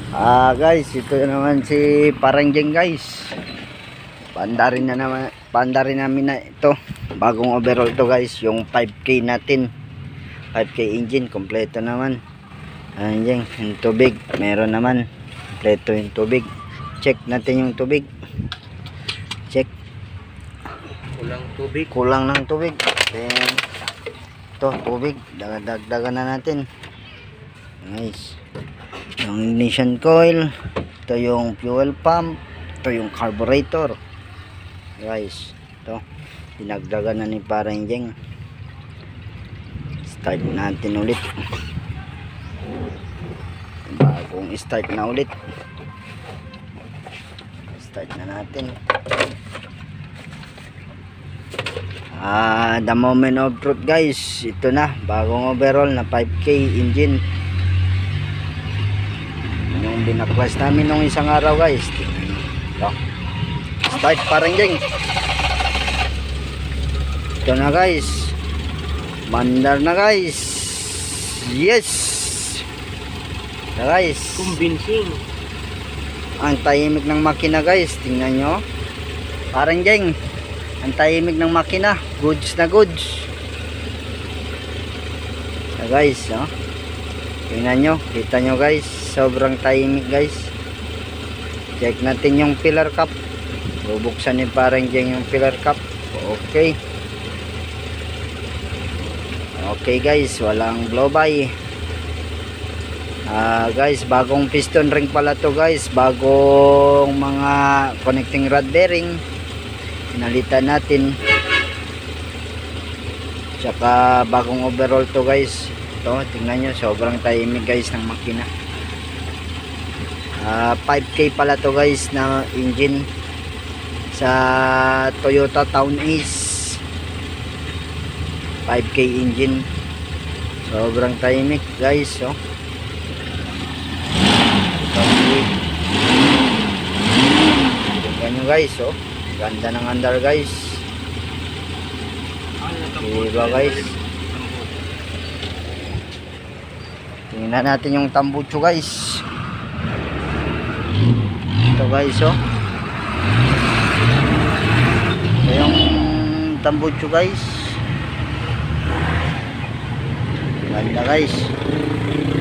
Guys, ito naman si Parangjeng guys. Paandarin namin na ito. Bagong overall to guys, yung 5K natin. 5K engine, kompleto naman. Ayan, yung tubig, meron naman. Kompleto yung tubig. Check natin yung tubig. Check. Kulang ng tubig. Then, ito, tubig. Dagdagan na natin. Nice. Yung ignition coil, ito yung fuel pump, ito yung carburetor guys. Ito dinagdagan na ni Parangjeng. Start natin ulit, bagong start na ulit. Start na natin. The moment of truth guys, ito na, bagong overall na 5K engine yung binaklas namin nung isang araw guys. Ito. Start Parangjeng. Ito na guys, mandar na guys. Yes na guys, convincing. Ang tahimik ng makina guys, tingnan nyo Parangjeng, ang tahimik ng makina. Goods na goods na guys, no? Tingnan nyo, kita nyo guys, sobrang tahimik guys. Check natin yung pillar cap. Bubuksan ni Parangjeng yung pillar cap. Okay. Okay guys, walang blow by. Guys, bagong piston ring pala to guys. Bagong mga connecting rod bearing. Pinalitan natin. Tsaka bagong overall to guys. Ito, tingnan nyo, sobrang tahimik guys ng makina. 5K pala to guys na engine sa Toyota Town Ace. 5K engine, sobrang tahimik guys. Oh, tingnan nyo guys. Oh, ganda ng andar guys. Diba guys? Tingnan natin yung tambucho guys. Ito guys, oh. Ito yung tambucho guys. Ganda guys.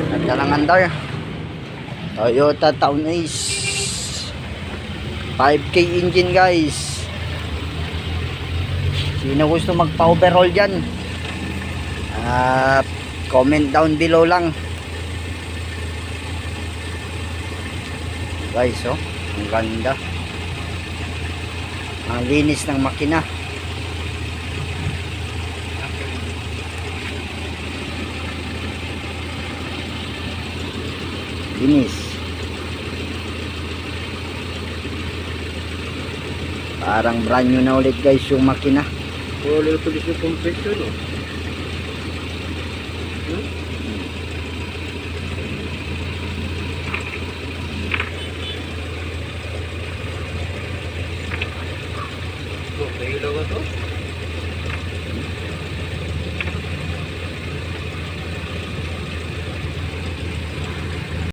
Ganda ng andar. Toyota Town Ace 5K engine guys. Sino gusto magpa-overhaul dyan? Comment down below lang guys. Oh, ang ganda, ang linis ng makina. Linis, parang brand new na ulit guys yung makina. Wala tulis yung compressor, no? Okay, ilaw to?